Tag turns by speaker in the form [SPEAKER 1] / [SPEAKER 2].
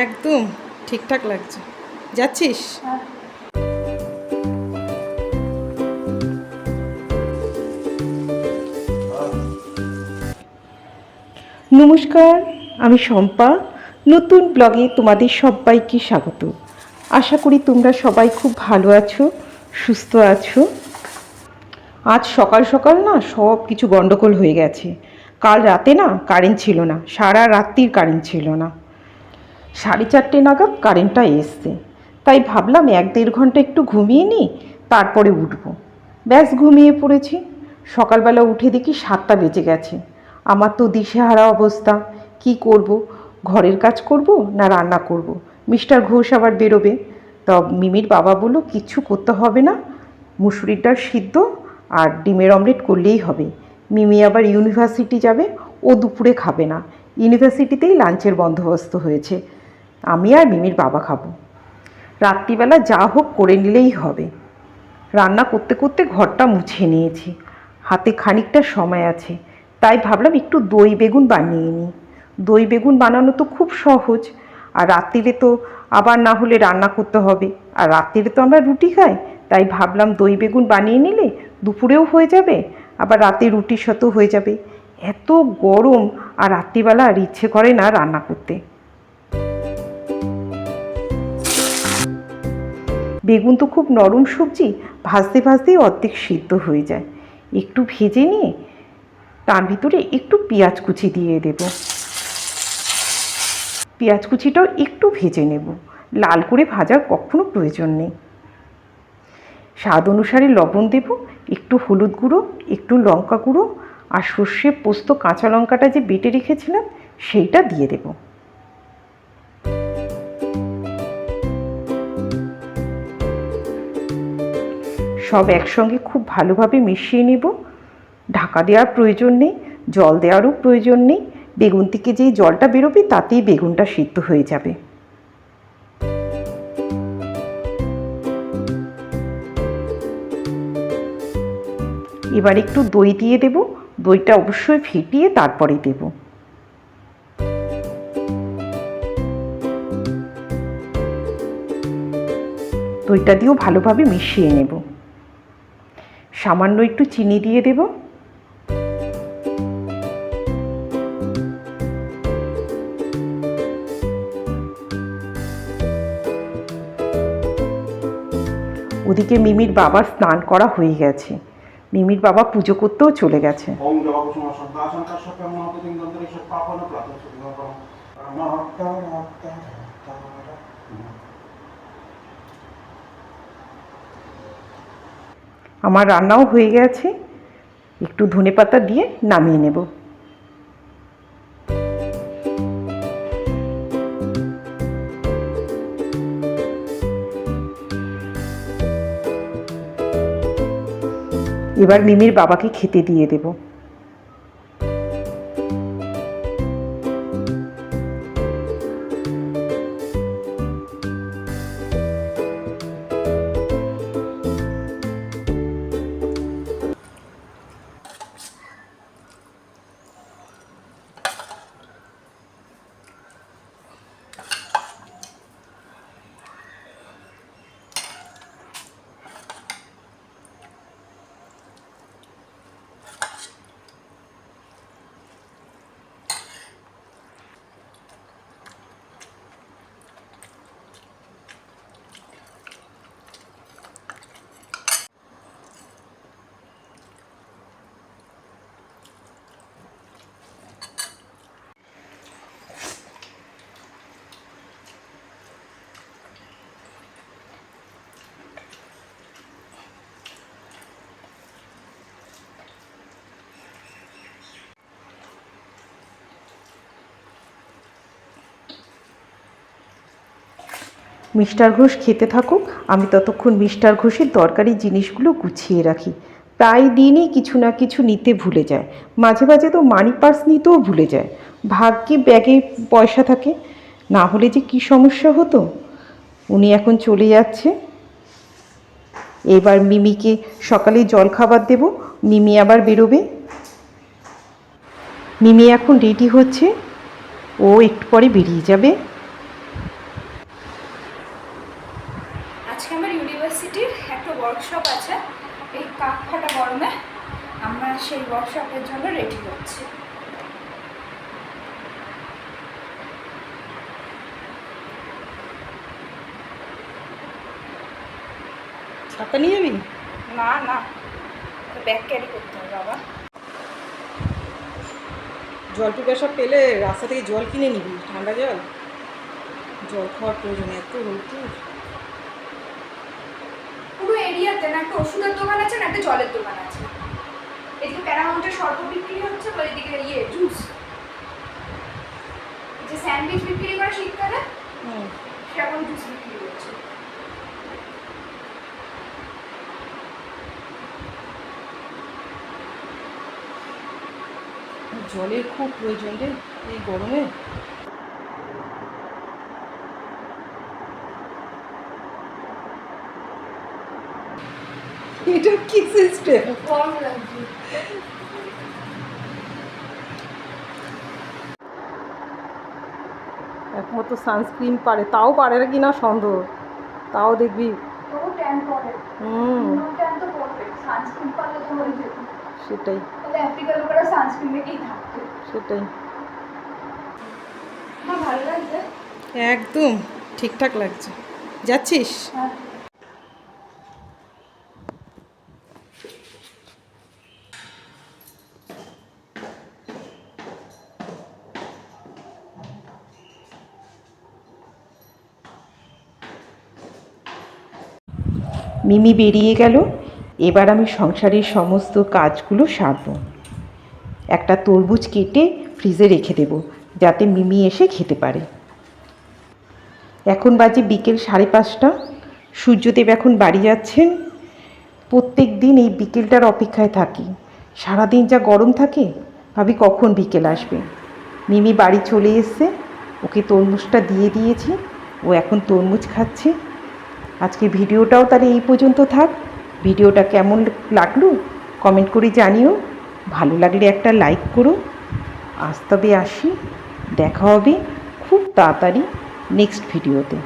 [SPEAKER 1] একদম ঠিকঠাক লাগছে। যাচ্ছিস? নমস্কার, আমি শম্পা। নতুন ব্লগে তোমাদের সবাইকে স্বাগত। আশা করি তোমরা সবাই খুব ভালো আছো, সুস্থ আছো। আজ সকাল সকাল না সব কিছু গন্ডগোল হয়ে গেছে। কাল রাতে না কারেন্ট ছিল না, সারা রাত্রির কারেন্ট ছিল না। 4:30 নাগাদ কারেন্টটা এসছে, তাই ভাবলাম 1-1.5 ঘন্টা একটু ঘুমিয়ে নিই, তারপরে উঠব। ব্যাস ঘুমিয়ে পড়েছি। সকালবেলা উঠে দেখি 7টা বেজে গেছে। আমার তো দিশেহারা অবস্থা, কি করব, ঘরের কাজ করব না রান্না করব। মিস্টার ঘোষ আবার বেরোবে। তা মিমির বাবা বলল কিচ্ছু করতে হবে না, মুসুরির ডাল সিদ্ধ আর ডিমের অমলেট করলেই হবে। মিমি আবার ইউনিভার্সিটি যাবে, ও দুপুরে খাবে না, ইউনিভার্সিটিতেই লাঞ্চের বন্দোবস্ত হয়েছে। আমি আর মিমির বাবা খাবো। রাত্রিবেলা যা হোক করে নিলেই হবে। রান্না করতে করতে ঘরটা মুছে নিয়েছি, হাতে খানিকটা সময় আছে, তাই ভাবলাম একটু দই বেগুন বানিয়ে নিই। দই বেগুন বানানো তো খুব সহজ, আর রাত্রিরে তো আবার না হলে রান্না করতে হবে, আর রাত্রিরে তো আমরা রুটি খাই, তাই ভাবলাম দই বেগুন বানিয়ে নিলে দুপুরেও হয়ে যাবে, আবার রাতে রুটির সাথেও হয়ে যাবে। এত গরম, আর রাত্রিবেলা আর ইচ্ছে করে না রান্না করতে। বেগুন তো খুব নরম সবজি, ভাজতে ভাজতেই অর্ধেক সিদ্ধ হয়ে যায়। একটু ভেজে নিয়ে তার ভিতরে একটু পেঁয়াজ কুচি দিয়ে দেব। পেঁয়াজ কুচিটাও একটু ভেজে নেব, লাল করে ভাজার কখনো প্রয়োজন নেই। স্বাদ অনুসারে লবণ দেব, একটু হলুদ গুঁড়ো, একটু লঙ্কা গুঁড়ো, আর সর্ষে পোস্ত কাঁচা লঙ্কাটা যে বেটে রেখেছিলাম সেইটা দিয়ে দেব। সব একসঙ্গে খুব ভালোভাবে মিশিয়ে নেব। ঢাকা দেওয়ার প্রয়োজন নেই, জল দেওয়ারও প্রয়োজন নেই। বেগুন থেকে যেই জলটা বেরোবে তাতেই বেগুনটা সিদ্ধ হয়ে যাবে। এবার একটু দই দিয়ে দেব, দইটা অবশ্যই ফেটিয়ে তারপরে দেব। দইটা দিয়েও ভালোভাবে মিশিয়ে নেব। সামান্য একটু চিনি দিয়ে দেব। ওদিকে মিমির বাবার স্নান করা হয়ে গেছে, মিমির বাবা পুজো করতেও চলে গেছে। আমার রান্নাও হয়ে গেছে, একটু ধনেপাতা দিয়ে নামিয়ে নেব। এবার মিমির বাবাকে খেতে দিয়ে দেব। মিস্টার ঘোষ খেতে থাকুক, আমি ততক্ষণ মিস্টার ঘোষের দরকারি জিনিসগুলো গুছিয়ে রাখি। প্রায় দিনই কিছু না কিছু নিতে ভুলে যায়, মাঝে মাঝে তো মানি পার্স নিতেও ভুলে যায়। ভাগ্যে ব্যাগে পয়সা থাকে, না হলে যে কী সমস্যা হতো। উনি এখন চলে যাচ্ছে। এবার মিমিকে সকালে জলখাবার দেব, মিমি আবার বেরোবে। মিমি এখন রেডি হচ্ছে, ও একটু পরে বেরিয়ে যাবে।
[SPEAKER 2] আজকে আমার ইউনিভার্সিটির একটা ওয়ার্কশপ আছে, এই কাক ফাটা গরমে আমরা সেই ওয়ার্কশপের জন্য রেডি হচ্ছি।
[SPEAKER 1] ছাতা নিয়ে যাবি?
[SPEAKER 2] না না, ব্যাগ ক্যারি করতে হবে বাবা।
[SPEAKER 1] জল পিপাসা পেলে রাস্তা থেকে জল কিনে নিবি, ঠান্ডা জল। জল খাওয়ার প্রয়োজন, এত রোদ্দুর।
[SPEAKER 2] পুরো এরিয়াতে না একটা ওষুধের দোকান আছে না একটা জলের দোকান আছে। এদিকে প্যারামাউন্টের শরবত বিক্রি হচ্ছে, ওইদিকে জুস, যে স্যান্ডউইচ বিক্রি করে শীতকালে সেরকম জুস বিক্রি হচ্ছে।
[SPEAKER 1] জলের খুব প্রয়োজন রে এই গরমে। এটা কি সিস্টেম? একমাত্র সানস্ক্রিন পারে, তাও পারে না কিনা সন্দেহ। তাও দেখবি সেটাই সেটাই একদম ঠিকঠাক লাগছে। যাচ্ছিস? মিমি বেরিয়ে গেল। এবার আমি সংসারের সমস্ত কাজগুলো সারব। একটা তরমুজ কেটে ফ্রিজে রেখে দেব, যাতে মিমি এসে খেতে পারে। এখন বাজে বিকেল 5:30। সূর্যদেব এখন বাড়ি যাচ্ছেন। প্রত্যেক দিন এই বিকেলটার অপেক্ষায় থাকি। সারাদিন যা গরম থাকে, ভাবি কখন বিকেল আসবে। মিমি বাড়ি চলে এসছে, ওকে তরমুজটা দিয়ে দিয়েছি, ও এখন তরমুজ খাচ্ছে। আজকে ভিডিওটাও তাহলে এই পর্যন্ত থাক। ভিডিওটা কেমন লাগলো কমেন্ট করে জানিও। ভালো লাগলে একটা লাইক করো। আজ তবে আসি, দেখা হবে খুব তাড়াতাড়ি নেক্সট ভিডিওতে।